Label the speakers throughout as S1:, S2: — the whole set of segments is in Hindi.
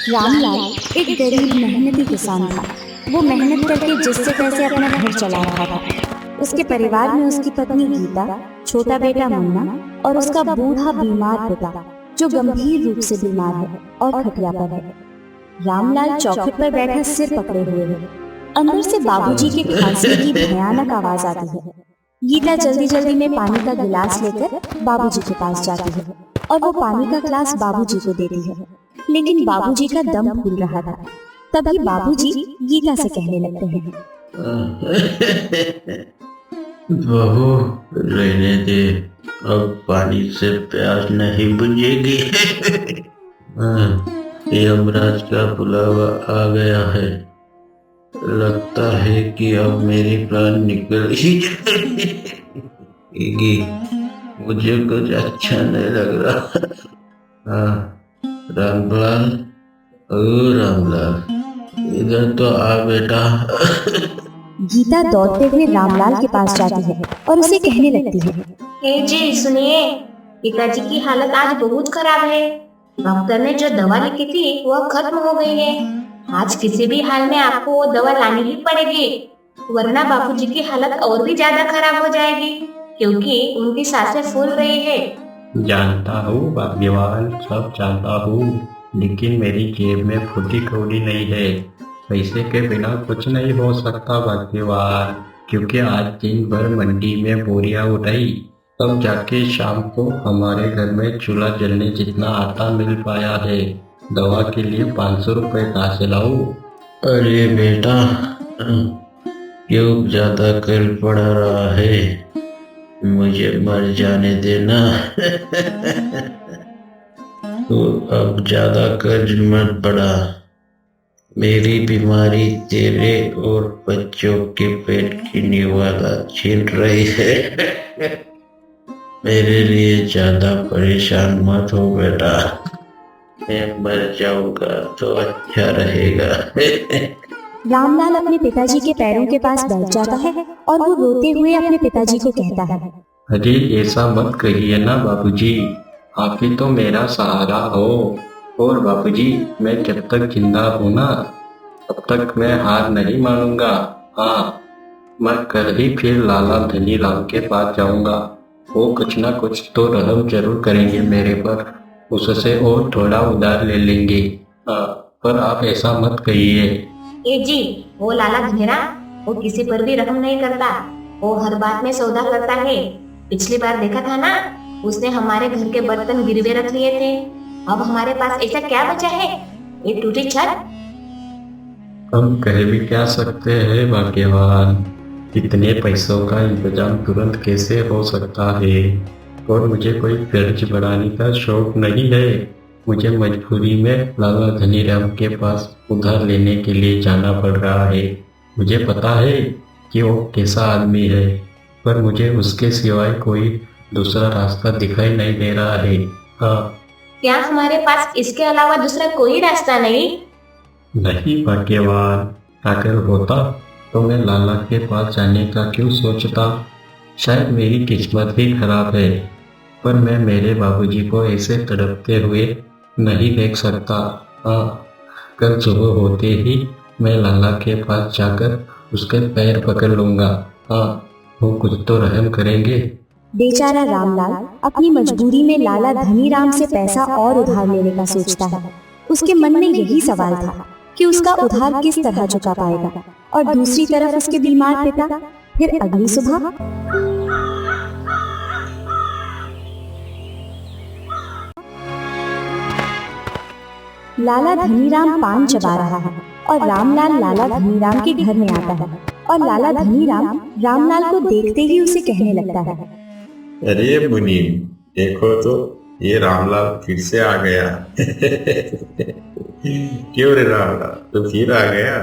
S1: रामलाल एक गरीब मेहनती किसान था। वो मेहनत करके जिससे तैसे अपना घर चला रहा था। उसके परिवार में उसकी पत्नी गीता, छोटा बेटा मुन्ना और उसका बूढ़ा बीमार पिता, जो गंभीर रूप से बीमार है और खटिया पर है। रामलाल चौखट पर बैठा सिर पकड़े हुए है। अंदर से बाबूजी के खांसने की भयानक आवाज आती है। गीता जल्दी जल्दी में पानी का गिलास लेकर बाबूजी के पास जाती है और वो पानी का गिलास बाबूजी को देती है। लेकिन बाबूजी का दम फूल रहा था। तभी बाबूजी गीता से कहने लगते हैं,
S2: बहू, रहने दे, अब पानी से प्यास नहीं बुझेगी। यमराज का बुलावा आ गया है। लगता है कि अब मेरी प्राण निकल ही जाएगी। मुझे कुछ अच्छा नहीं लग रहा। रामलाल, ओ रामलाल, इधर तो आ बेटा।
S1: गीता दौड़ते हुए रामलाल के पास जाती है और उसे कहने लगती है,
S3: हे जी सुनिए, पिताजी की हालत आज बहुत खराब है। डॉक्टर ने जो दवा लिखी थी वह खत्म हो गई है। आज किसी भी हाल में आपको वो दवा लानी ही पड़ेगी, वरना बापूजी की हालत और भी ज्यादा खराब हो जाएगी, क्योंकि उनकी सांसें फूल रही है।
S2: जानता हूँ भाग्यवान, सब जानता हूँ, लेकिन मेरी जेब में फूटी कौड़ी नहीं है। पैसे के बिना कुछ नहीं हो सकता भाग्यवान, क्योंकि आज दिन भर मंडी में बोरियां उठाई, तब जाके शाम को हमारे घर में चूल्हा जलने जितना आटा मिल पाया है। दवा के लिए 500 रुपए कहाँ से लाऊं? अरे बेटा, क्यों ज्यादा कर पड़ा रहा है? मुझे मर जाने देना। तो अब ज्यादा कर्ज मत बढ़ा। मेरी बीमारी तेरे और बच्चों के पेट की निवाला छीन रही है। मेरे लिए ज्यादा परेशान मत हो बेटा, मैं मर जाऊंगा तो अच्छा रहेगा।
S1: रामलाल अपने पिताजी के पैरों के पास बैठ जाता है और वो रोते हुए अपने पिताजी को कहता है,
S2: अरे ऐसा मत कहिए ना बाबूजी, आप ही तो मेरा सहारा हो। और बाबूजी, मैं जब तक जिंदा हूँ ना, तब तक मैं हार नहीं मानूंगा। हाँ, मैं कल ही फिर लाला धनी राम के पास जाऊंगा। वो कुछ ना कुछ तो रहम जरूर करेंगे मेरे पर, उससे और थोड़ा उधार ले लेंगे। हाँ, पर आप ऐसा मत कहिए।
S3: ए जी, वो लाला धनेरा, वो किसी पर भी रहम नहीं करता, वो हर बात में सौदा करता है। पिछली बार देखा था ना, उसने हमारे घर के बर्तन गिरवे रख लिए थे। अब हमारे पास ऐसा क्या बचा है? एक टूटी छत।
S2: हम कह भी क्या सकते हैं भाग्यवान, इतने पैसों का इंतजाम तुरंत कैसे हो सकता है? और मुझे कोई कर्ज बढ़ाने का शौक नहीं है। मुझे मजबूरी में लाला धनीराम के पास उधार लेने के लिए जाना पड़ रहा है। मुझे पता है कि वो कैसा आदमी है, पर मुझे उसके सिवाय कोई दूसरा रास्ता दिखाई नहीं दे रहा है। हाँ।
S3: क्या हमारे पास इसके अलावा दूसरा कोई रास्ता नहीं?
S2: नहीं भाग्यवान, अगर होता तो मैं लाला के पास जाने का क्यों सोचता। शायद मेरी किस्मत ही खराब है, पर मैं मेरे बाबूजी को ऐसे तड़पते हुए नहीं देख सकता। हाँ, कल सुबह होते ही मैं लाला के पास जाकर उसके पैर पकड़ लूंगा। हाँ, वो कुछ तो रहम करेंगे।
S1: बेचारा रामलाल अपनी मजबूरी में लाला धनीराम से पैसा और उधार लेने का सोचता है। उसके मन में यही सवाल था कि उसका उधार किस तरह चुका पाएगा। और दूसरी तरफ उसके बीमार पिता। फिर अगली सुबह लाला धनीराम पान चबा रहा है और रामलाल लाला धनीराम के घर में आता है और लाला धनीराम रामलाल को देखते ही उसे कहने लगता है,
S4: अरे मुनीम, देखो तो ये रामलाल फिर से आ गया। क्यों रे रामलाल, तू फिर आ गया?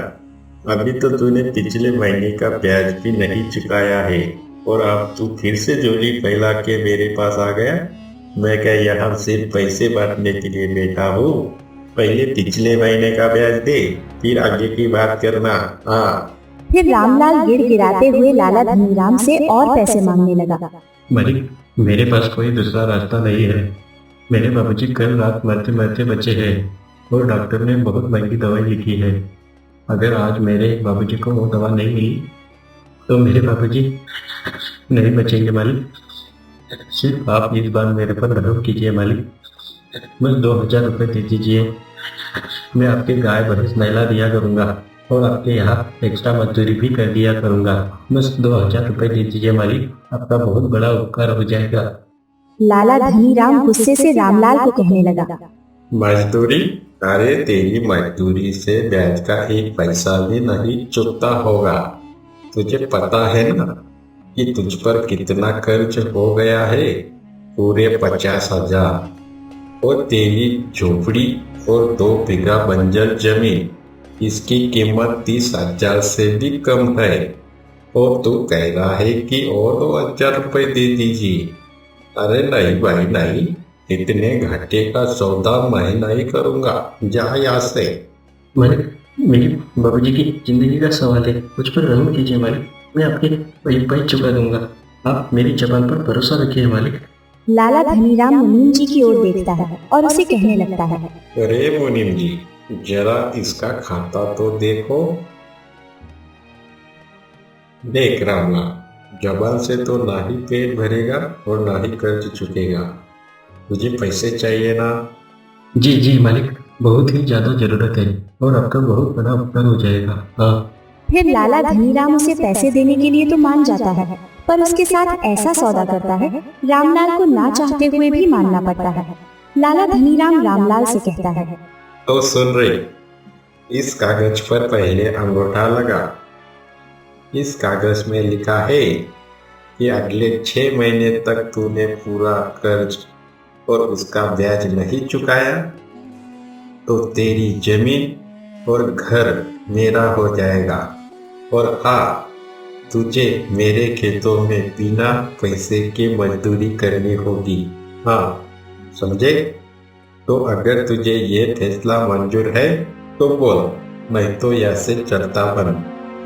S4: अभी तो तूने पिछले महीने का ब्याज भी नहीं चुकाया है और अब तू फिर से झोली फैला के मेरे पास आ गया। मैं क्या यहाँ सिर्फ पैसे बांटने के लिए बैठा हूँ? पहले पिछले महीने का ब्याज दे, फिर आगे की बात करना। हाँ।
S1: फिर रामलाल गिड़गिड़ाते हुए लाला धनीराम से और पैसे मांगने लगा।
S2: मलिक, मेरे पास कोई दूसरा रास्ता नहीं है। मेरे बाबूजी कल रात मरते मरते बचे हैं। और डॉक्टर ने बहुत महंगी दवाई लिखी है। अगर आज मेरे बाबूजी को वो दवा नहीं मिली तो मेरे बाबूजी नहीं बचेंगे मालिक। सिर्फ आप इस बार मेरे पर रहम कीजिए मालिक। बस 2000 रुपये दे दीजिए। मैं आपके गाय भैंस नहला दिया करूँगा और आपके यहाँ एक्स्ट्रा मजदूरी भी कर दिया करूँगा। बस 2000 रुपये दे दीजिए मालिक, आपका बहुत बड़ा उपकार हो जाएगा।
S1: लाला धनीराम गुस्से से रामलाल को कहने लगा,
S4: मजदूरी? अरे तेरी मजदूरी से ब्याज का एक पैसा भी नहीं चुकता होगा। तुझे पता है ना कि तुझ पर कितना कर्ज हो गया है? पूरे 50,000। और तेरी झोपड़ी और 2 बीघा बंजर जमीन, इसकी कीमत 30,000 से भी कम है। और तू कह रहा है कि और 2,000 रुपये दे दीजिए। अरे नहीं भाई नहीं, इतने घाटे का सौदा मैं नहीं करूँगा। जा यहाँ से।
S2: मालिक, मेरी बाबूजी की जिंदगी का सवाल है, मुझ पर रहम कीजिए मालिक। मैं आपके पैसे चुका दूंगा। आप मेरी जबान पर भरोसा रखिए मालिक।
S1: लाला धनीराम मुनीम जी की ओर देखता है और उसे कहने लगता है,
S4: अरे मुनीम जी, जरा इसका खाता तो देखो। देख रामलाल, जबान से तो ना ही पेट भरेगा और ना ही कर्ज चुकेगा। तुझे पैसे चाहिए ना?
S2: जी जी मालिक, बहुत ही ज्यादा जरूरत है और आपका बहुत बड़ा उपकार हो जाएगा। हाँ।
S1: फिर लाला धनीराम उसे पैसे देने के लिए तो मान जाता है, पर उसके साथ ऐसा सौदा करता है रामलाल को ना चाहते हुए भी मानना पड़ता है। लाला धनीराम रामलाल से कहता है,
S4: तो सुन रही, इस कागज पर पहले अंगूठा लगा। इस कागज में लिखा है कि अगले 6 महीने तक तूने पूरा कर्ज और उसका ब्याज नहीं चुकाया तो तेरी जमीन और घर मेरा हो जाएगा। और हाँ, तुझे मेरे खेतों में बिना पैसे के मजदूरी करनी होगी। हाँ, समझे? तो अगर तुझे ये फैसला मंजूर है तो बोल, नहीं तो यहाँ से चलता बन।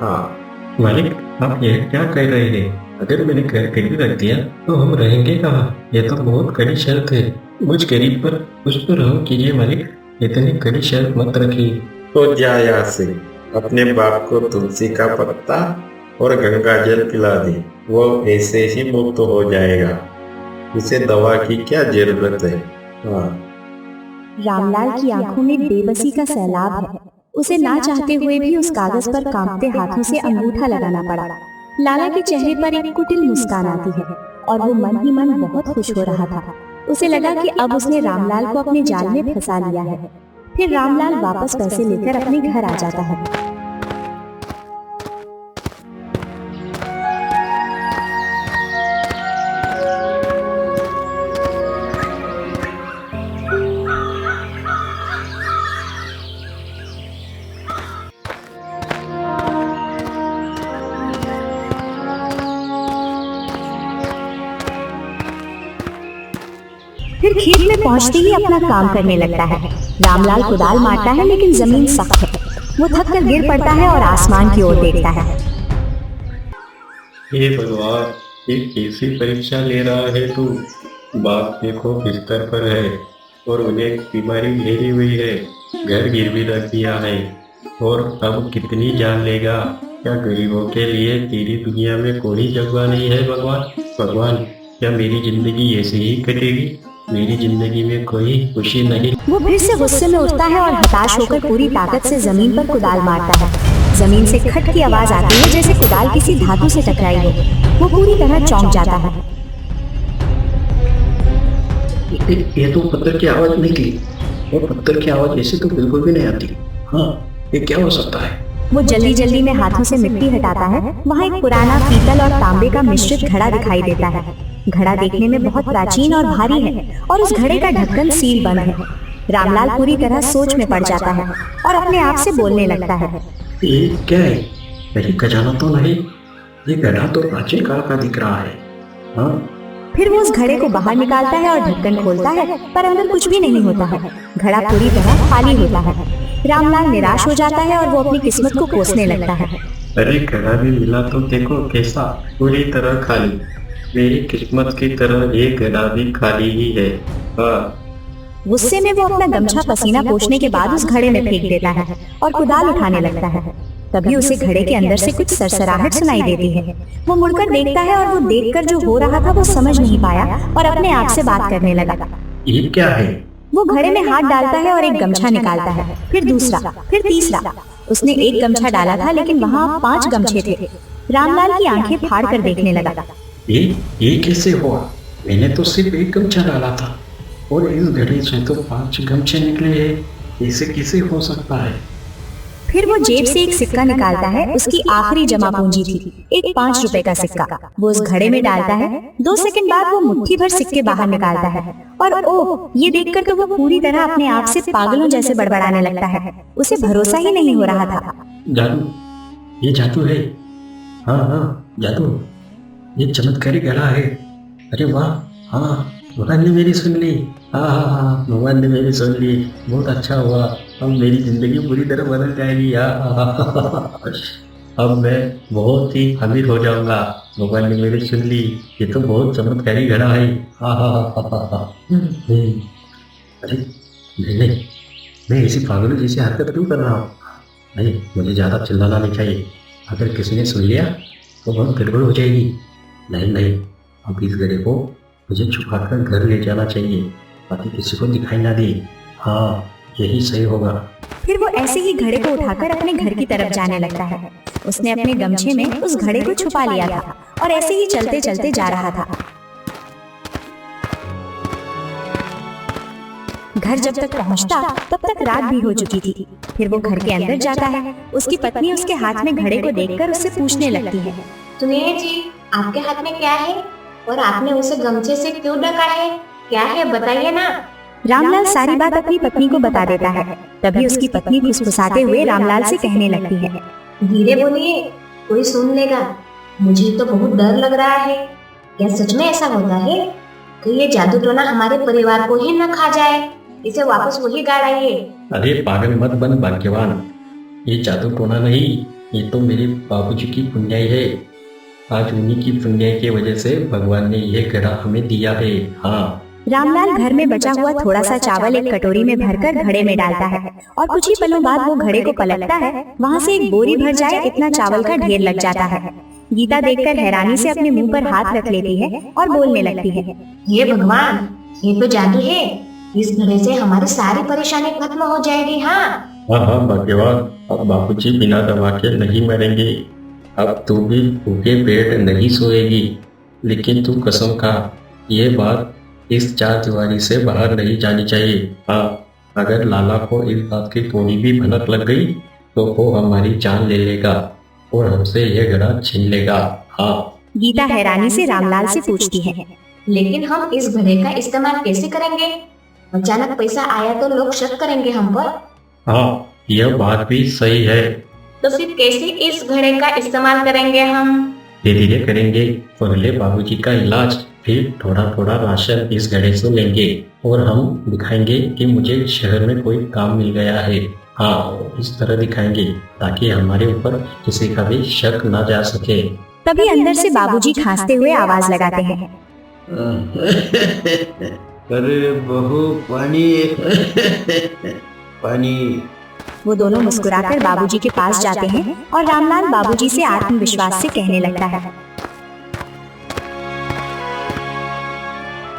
S4: हाँ।
S2: मालिक, आप ये क्या कह रहे हैं? अगर मैंने घर गिरवी रख दिया तो हम रहेंगे कहाँ? ये तो बहुत कड़ी शर्त है। मुझ गरीब पर कुछ तो रहम कीजिए मालिक, इतनी कड़ी शर्त मत रखिए।
S4: तो जा यहाँ से, अपने बाप को तुलसी का पत्ता और गंगा जल पिला दे, वो ऐसे ही मुक्त हो जाएगा। उसे दवा की क्या जरूरत है? हाँ।
S1: रामलाल की आंखों में बेबसी का सैलाब है। उसे ना चाहते हुए भी उस कागज पर कांपते हाथों से अंगूठा लगाना पड़ा। लाला के चेहरे पर एक कुटिल मुस्कान आती है और वो मन ही मन बहुत खुश हो रहा था। उसे लगा कि अब उसने रामलाल को अपने जाल में फंसा लिया है। फिर रामलाल वापस पैसे लेकर अपने घर आ जाता है। फिर खेत में पहुंचते ही अपना काम करने लगता है। रामलाल कुदाल मारता है लेकिन जमीन सख्त है। वो थक कर गिर पड़ता है और आसमान की ओर देखता है।
S2: हे भगवान, ये कैसी परीक्षा ले रहा है तू? बाप देखो बिस्तर पर है और उन्हें बीमारी घेरी हुई है, घर गिरवी रख दिया है और अब कितनी जान लेगा? क्या गरीबों के लिए तेरी दुनिया में कोई जगह नहीं है भगवान? भगवान, क्या मेरी जिंदगी ऐसे ही कटेगी? मेरी जिंदगी में कोई खुशी नहीं।
S1: वो फिर से गुस्से में उठता है और हताश होकर पूरी ताकत से जमीन पर कुदाल मारता है। जमीन से खट की आवाज आती है जैसे कुदाल किसी धातु से टकराई हो। वो पूरी तरह चौंक जाता है।
S2: ये तो पत्थर की आवाज निकली और पत्थर की आवाज ऐसे तो बिल्कुल भी नहीं आती। हाँ, ये क्या हो सकता है?
S1: वो जल्दी जल्दी में हाथों से मिट्टी हटाता है। वहाँ एक पुराना पीतल और तांबे का मिश्रित घड़ा दिखाई देता है। घड़ा देखने में बहुत प्राचीन और भारी है और उस घड़े का ढक्कन सील बंद है। रामलाल पूरी तरह सोच में पड़ जाता है और अपने आप से बोलने लगता है,
S2: ये क्या है? कहीं खजाना तो नहीं? ये घड़ा तो प्राचीन काल का दिख रहा है। हाँ।
S1: फिर वो उस घड़े को बाहर निकालता है और ढक्कन खोलता है, पर अंदर कुछ भी नहीं होता है। घड़ा पूरी तरह खाली होता है। रामलाल निराश हो जाता है और वो अपनी किस्मत को कोसने लगता है।
S2: अरे घड़ा भी मिला तो देखो कैसा, पूरी तरह खाली। मेरी किस्मत की तरह ये घड़ा भी खाली ही है। हाँ।
S1: गुस्से में वो अपना गमछा पसीना पोंछने के बाद उस घड़े में फेंक देता है और कुदाल उठाने लगता है। तभी उसे घड़े के अंदर से कुछ सरसराहट सुनाई देती है। वो मुड़कर देखता है और वो देखकर जो हो रहा था वो समझ नहीं पाया और अपने आप से बात करने लगा।
S2: ये क्या है?
S1: वो घड़े में हाथ डालता है और एक गमछा निकालता है, फिर दूसरा, फिर तीसरा। उसने एक गमछा डाला था लेकिन वहाँ 5 गमछे थे। रामलाल की आंखें फाड़ कर देखने लगा।
S2: ये कैसे हुआ? मैंने तो सिर्फ एक गमछा डाला था और इस घड़े से तो 5 गमछे निकले हैं। ऐसे कैसे हो सकता है?
S1: फिर वो जेब से एक सिक्का निकालता है। उसकी आखिरी जमा पूंजी थी, एक 5 रुपए का सिक्का। वो उस घड़े में डालता है। 2 सेकंड बाद वो मुट्ठी भर सिक्के बाहर निकालता है और ओह, ये देखकर तो वो पूरी तरह अपने आप से पागलों जैसे बड़बड़ाने लगता है। उसे भरोसा ही नहीं हो रहा था।
S2: जादू, ये जादू है। हाँ, जादू। ये चमत्कारी घड़ा है। अरे वाह, हाँ, भगवान ने मेरी सुन ली। हाँ, भगवान ने मेरी सुन ली। बहुत अच्छा हुआ। अब मेरी जिंदगी पूरी तरह बदल जाएगी। अब मैं बहुत ही अमीर हो जाऊंगा। भगवान ने मेरी सुन ली। ये तो बहुत चमत्कारी घड़ा है। अरे नहीं, मैं इसी पागलों जैसी हरकत क्यों कर रहा हूँ? नहीं, मुझे ज़्यादा चिल्लाना नहीं चाहिए। अगर किसी ने सुन लिया तो बहुत गड़बड़ हो जाएगी। नहीं, अब इस घड़े को मुझे छुपाकर घर ले जाना चाहिए ताकि किसी को दिखाई ना दे। हाँ, यही सही होगा।
S1: फिर वो ऐसे ही घड़े को उठाकर अपने घर की तरफ जाने लगता है। उसने अपने गमछे में उस घड़े को छुपा लिया था और ऐसे ही चलते चलते जा रहा था। घर जब तक पहुंचता तब तक रात भी हो चुकी थी। फिर वो घर के अंदर जाता है। उसकी पत्नी उसके हाथ में घड़े को देखकर उससे पूछने लगती है,
S3: सुनिए जी, आपके हाथ में क्या है और आपने उसे गमछे से क्यों ढका है? क्या है, बताइए ना।
S1: रामलाल सारी बात अपनी पत्नी को बता देता है। तभी उसकी पत्नी फुसफुसाते हुए रामलाल से कहने लगती है,
S3: धीरे बोलिए, कोई सुन लेगा। मुझे तो बहुत डर लग रहा है। क्या सच में ऐसा होता है कि ये जादू टोना हमारे परिवार को ही न खा जाए? इसे वापस वही गाड़ाइए।
S2: अरे पागल मत बन भाग्यवान। ये जादू टोना नहीं, ये तो मेरे बाबूजी की पुण्याई है। आज उन्हीं की पुण्याई की वजह से भगवान ने यह घड़ा हमें दिया है। हाँ।
S1: रामलाल घर में बचा हुआ थोड़ा सा चावल एक कटोरी में भरकर घड़े में डालता है और कुछ ही पलों बाद वो घड़े को पलटता है। वहाँ से एक बोरी भर जाए इतना चावल का ढेर लग जाता है। गीता देखकर हैरानी से अपने मुंह पर हाथ रख लेती है और बोलने लगती है,
S3: ये भगवान, ये तो जादू है। इस घड़े से हमारी सारी परेशानी खत्म हो जाएगी। हाँ
S2: भाग्यवान, अब बाबूजी बिना दवा के नहीं मरेंगे। अब तू भी भूखे पेट नहीं सोएगी। लेकिन तू कसम खा, ये बात इस 4 दीवारी से बाहर नहीं जानी चाहिए। हाँ, अगर लाला को इस बात की थोड़ी भी भनक लग गई तो वो हमारी जान ले लेगा और हमसे यह घड़ा छीन लेगा। हाँ।
S1: गीता हैरानी से रामलाल से पूछती है,
S3: लेकिन हम इस घड़े का इस्तेमाल कैसे करेंगे? अचानक पैसा आया तो लोग शक करेंगे हम पर।
S2: हाँ, यह बात भी सही है।
S3: तो फिर कैसे इस घड़े का इस्तेमाल करेंगे हम?
S2: धीरे धीरे करेंगे। पहले बाबूजी का इलाज, फिर थोड़ा थोड़ा राशन इस घड़े से लेंगे और हम दिखाएंगे कि मुझे शहर में कोई काम मिल गया है। हाँ, इस तरह दिखाएंगे ताकि हमारे ऊपर किसी का भी शक ना जा सके।
S1: तभी अंदर से बाबूजी खांसते हुए आवाज लगाते हैं,
S4: अरे बहू, पानी पानी।
S1: वो दोनों मुस्कुराकर बाबूजी के पास जाते हैं और रामलाल बाबूजी से आत्मविश्वास से कहने लगता है,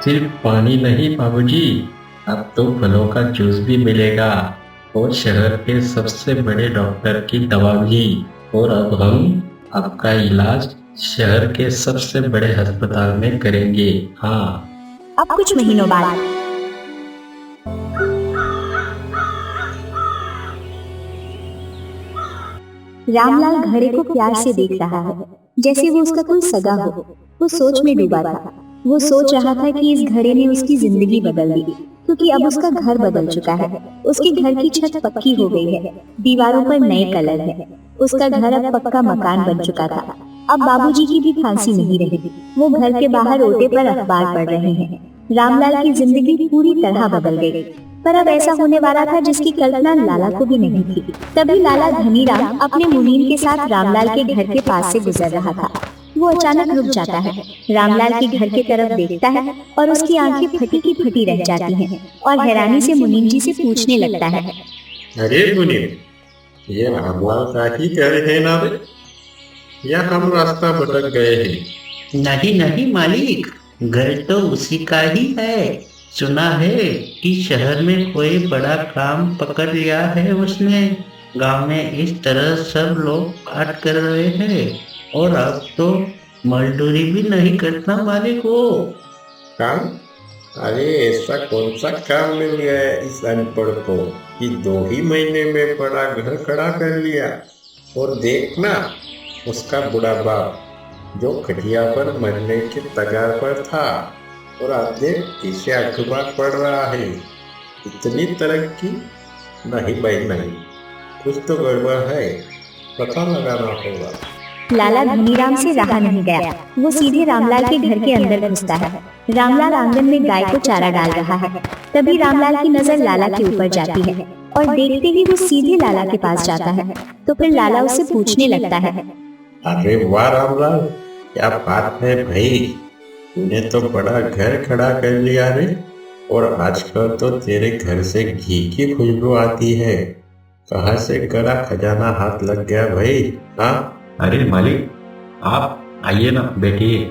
S2: सिर्फ पानी नहीं बाबूजी, अब तो फलों का जूस भी मिलेगा और शहर के सबसे बड़े डॉक्टर की दवा भी। और अब हम आपका इलाज शहर के सबसे बड़े अस्पताल में करेंगे। हाँ।
S1: अब कुछ महीनों बाद रामलाल घड़े को प्यार से देख रहा है, जैसे वो उसका कोई सगा हो। वो सोच में डूबा था। वो सोच रहा था कि इस घड़े ने उसकी जिंदगी बदल दी, क्योंकि अब उसका घर बदल चुका है। उसके घर की छत पक्की हो गई है, दीवारों पर नए कलर है। उसका घर अब पक्का मकान बन चुका था। अब बाबूजी की भी फांसी नहीं रही। वो घर के बाहर ओटे पर अखबार पढ़ रहे हैं। रामलाल की जिंदगी पूरी तरह बदल गई। पर अब ऐसा होने वाला था जिसकी कल्पना लाला को भी नहीं थी। तभी लाला धनीराम अपने मुनीम के साथ रामलाल के घर के पास से गुजर रहा था। वो अचानक रुक जाता है, रामलाल के घर की तरफ देखता है और उसकी आंखें फटी की फटी रह जाती हैं और हैरानी से मुनीम जी से पूछने लगता है,
S4: अरे मुनीम, ये रामलाल का ही घर है ना रे? या हम रास्ता भटक गए हैं?
S5: नहीं नहीं मालिक, घर तो उसी का ही है। सुना है कि शहर में कोई बड़ा काम पकड़ लिया है उसने। गांव में इस तरह सब लोग बात कर रहे हैं और अब तो मजदूरी भी नहीं करता मालिक वो।
S4: काम? अरे ऐसा कौन सा काम मिल गया इस अनपढ़ को कि 2 ही महीने में बड़ा घर खड़ा कर लिया? और देखना, उसका बुढ़ा बाप जो खटिया पर मरने के तगार पर था और आज देख किसे अखबार पढ़ रहा है। इतनी तरक्की? नहीं भाई नहीं, कुछ तो गड़बड़ है, पता लगाना होगा।
S1: लाला धनीराम से रहा नहीं गया। वो सीधे रामलाल के घर के अंदर घुसता है। रामलाल आंगन में गाय को चारा डाल रहा है। तभी रामलाल की नजर लाला के ऊपर जाती है और देखते ही वो सीधे लाला के पास जाता है। तो फिर लाला उससे पूछने लगता है,
S4: अरे वाह रामलाल, क्या बात है भाई, तूने तो बड़ा घर खड़ा कर लिया रे। और आजकल तो तेरे घर से घी की खुशबू आती है। कहाँ से कड़ा खजाना हाथ लग गया भाई? हाँ,
S2: अरे मालिक, आप आइए ना, बैठिए।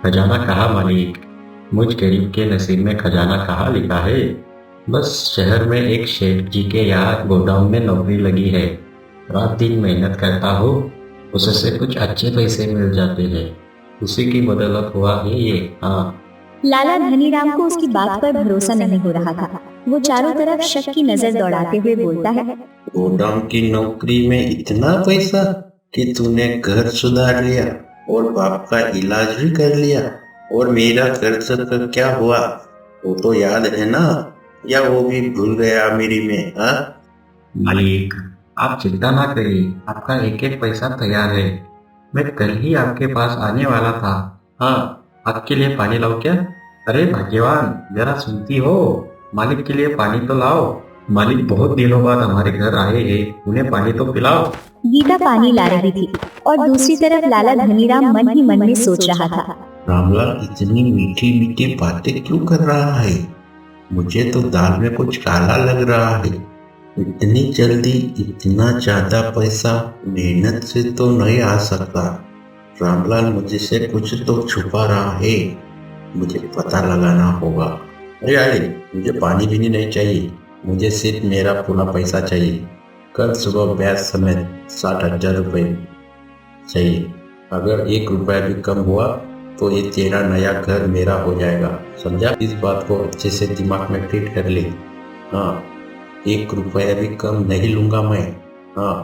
S2: खजाना कहाँ मालिक, मुझ गरीब के नसीब में खजाना कहाँ लिखा है। बस शहर में एक शेठ जी के यहाँ गोडाउन में नौकरी लगी है। रात दिन मेहनत करता हो, उससे कुछ अच्छे पैसे मिल जाते हैं, उसी की बदौलत हुआ है ये। हाँ।
S1: लाला धनीराम को उसकी बात पर भरोसा नहीं हो रहा था। वो चारों तरफ शक की नजर दौड़ाते हुए बोलता है,
S5: गोदाम की नौकरी में इतना पैसा कि तूने घर सुधार लिया और बाप का इलाज भी कर लिया, और मेरा कर्ज का क्या हुआ वो तो याद है ना, या वो भी भूल गया अमीरी में? हाँ
S2: मालिक, आप चिंता ना करिए, आपका एक एक पैसा तैयार है। मैं कल ही आपके पास आने वाला था। हाँ, आपके लिए पानी लाओ क्या? अरे भाग्यवान, जरा सुनती हो, मालिक के लिए पानी तो लाओ। मालिक बहुत दिनों बाद हमारे घर आए हैं, उन्हें पानी तो पिलाओ।
S1: गीता पानी ला रही थी और दूसरी तरफ लाला धनीराम मन ही मन में सोच रहा था,
S5: रामलाल इतनी मीठी मीठी बातें क्यों कर रहा है? मुझे तो दाल में कुछ काला लग रहा है। इतनी जल्दी इतना ज्यादा पैसा मेहनत से तो नहीं आ सकता। रामलाल मुझसे कुछ तो छुपा रहा है, मुझे पता लगाना होगा। अरे मुझे पानी भी नहीं चाहिए, मुझे सिर्फ मेरा पूरा पैसा चाहिए। कल सुबह ब्याज समेत 60,000 रुपये चाहिए। अगर 1 रुपया भी कम हुआ तो ये तेरा नया घर मेरा हो जाएगा, समझा? इस बात को अच्छे से दिमाग में फिट कर ले। हाँ, 1 रुपया भी कम नहीं लूंगा मैं। हाँ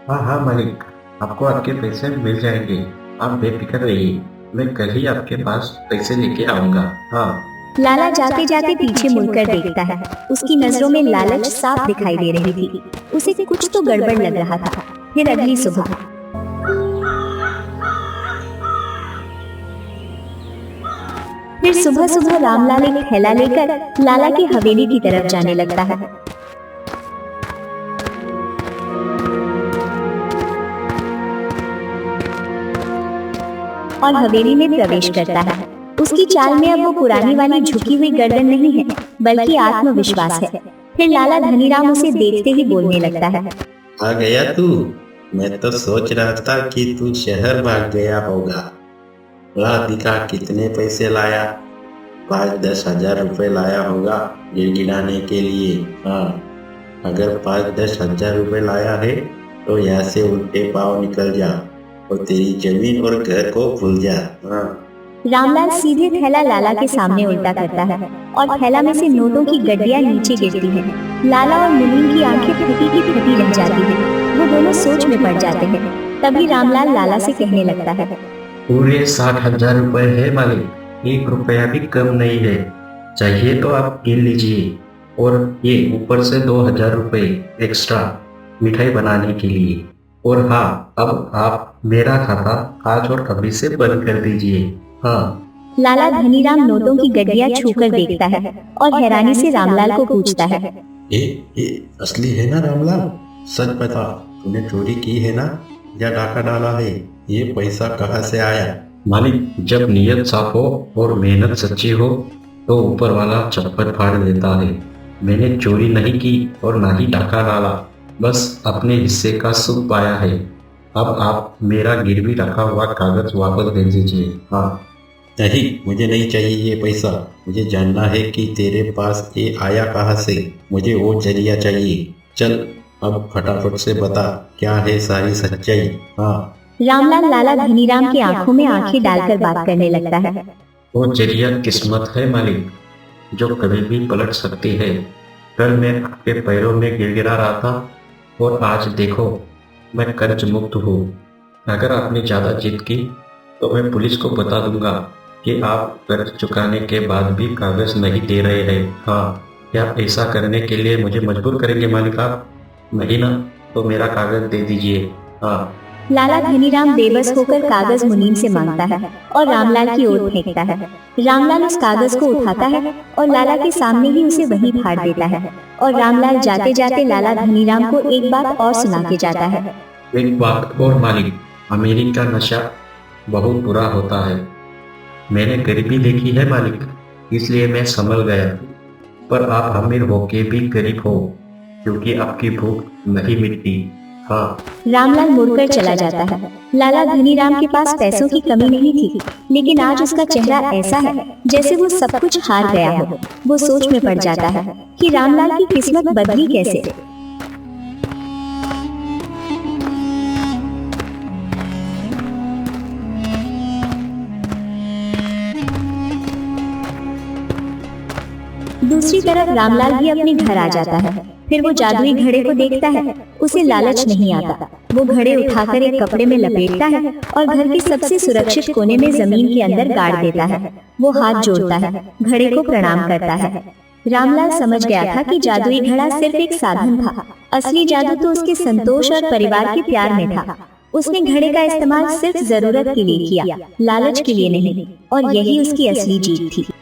S2: हाँ हाँ मालिक, आपको आपके पैसे मिल जाएंगे, आप बेफिक्र रहिए। मैं कल ही आपके पास पैसे लेके आऊंगा। हाँ।
S1: लाला जाते जाते पीछे मुड़कर देखता है। उसकी नजरों में लालच साफ दिखाई दे रही थी। उसे कुछ तो गड़बड़ लग रहा था। फिर अगली सुबह सुबह रामलाल एक थैला लेकर लाला की हवेली की तरफ जाने लगता है। और हवेली में प्रवेश करता है। उसकी चाल में अब वो पुरानी वाली झुकी हुई गर्दन नहीं है, बल्कि आत्मविश्वास है। फिर लाला धनीराम उसे देखते ही बोलने लगता है,
S5: आ गया तू? मैं तो सोच रहा था कि तू शहर भाग गया होगा। ला दिखा, कितने पैसे लाया? 5-10 हजार रुपए लाया होगा गिड़गिड़ाने के लिए। हाँ, अगर 5-10 हजार रुपए लाया है तो यहाँ से उल्टे पाँव निकल जा और तेरी जमीन और घर को भूल जा। हाँ।
S1: रामलाल सीधे थैला लाला के सामने उल्टा करता है और थैला में से नोटों की गड्डियां नीचे गिरती हैं। लाला और मुनीम की आंखें फटी की फटी रह जाती हैं। वो दोनों सोच में पड़ जाते हैं। तभी रामलाल लाला से कहने लगता है,
S2: पूरे 60,000 रुपए है मालिक, 1 रुपया भी कम नहीं है। चाहिए तो आप गिन लीजिए, और ये ऊपर से 2,000 रुपए एक्स्ट्रा मिठाई बनाने के लिए। और हाँ, अब आप मेरा खाता आज और कभी से बंद कर दीजिए। हाँ।
S1: लाला धनीराम नोटों की गड्डियां छूकर देखता है और हैरानी से रामलाल को पूछता है,
S5: ये असली है ना रामलाल? सच बता, तूने चोरी की है ना या डाका डाला है? ये पैसा कहाँ से आया?
S2: मालिक, जब नीयत साफ हो और मेहनत सच्ची हो तो ऊपर वाला चप्पल फाड़ देता है। मैंने चोरी नहीं की और ना ही डाका डाला, बस अपने हिस्से का सुख पाया है। अब आप मेरा गिरवी रखा हुआ कागज वापस दे दीजिए। हाँ।
S5: नहीं, मुझे नहीं चाहिए ये पैसा। मुझे जानना है कि तेरे पास ये आया कहाँ से। मुझे वो जरिया चाहिए। चल अब फटाफट से बता, क्या है सारी सच्चाई। हाँ।
S1: रामलाल लाला धनीराम की आंखों में आंखें डालकर बात करने लगता है।
S2: वो जरिया किस्मत है मालिक, जो कभी भी पलट सकती है। कल मैं आपके पैरों में गिड़गिड़ा रहा था और आज देखो मैं कर्ज मुक्त हूँ। अगर आपने ज़्यादा जिद की तो मैं पुलिस को बता दूंगा कि आप कर्ज चुकाने के बाद भी कागज नहीं दे रहे हैं। हाँ, क्या ऐसा करने के लिए मुझे मजबूर करेंगे मालिक आप? नहीं ना, तो मेरा कागज दे दीजिए। हाँ।
S1: लाला धनीराम बेबस होकर कागज मुनीम से मांगता है और रामलाल की ओर फेंकता है। रामलाल उस कागज को उठाता है और लाला के सामने ही उसे वहीं फाड़ देता है और रामलाल जाते जाते लाला धनीराम को एक बात और सुना के जाता है।
S2: एक बात और मालिक, अमीरी का नशा बहुत बुरा होता है। मैंने गरीबी देखी है मालिक, इसलिए मैं संभल गया। पर आप अमीर होके भी गरीब हो, क्योंकि आपकी भूख नहीं मिटती। हाँ।
S1: रामलाल मुड़कर चला जाता है। लाला धनीराम के पास पैसों की कमी नहीं थी, लेकिन आज उसका चेहरा ऐसा है जैसे वो सब कुछ हार गया हो। वो सोच में पड़ जाता है कि रामलाल की किस्मत बदली कैसे। दूसरी तरफ रामलाल भी अपने घर आ जाता है। फिर वो जादुई घड़े को देखता है। उसे लालच नहीं आता। वो घड़े उठाकर एक कपड़े में लपेटता है और घर के सबसे सुरक्षित कोने में जमीन के अंदर गाड़ देता है। वो हाथ जोड़ता है, घड़े को प्रणाम करता है। रामलाल समझ गया था कि जादुई घड़ा सिर्फ एक साधन था। असली जादू तो उसके संतोष और परिवार के प्यार में था। उसने घड़े का इस्तेमाल सिर्फ जरूरत के लिए किया, लालच के लिए नहीं, और यही उसकी असली जीत थी।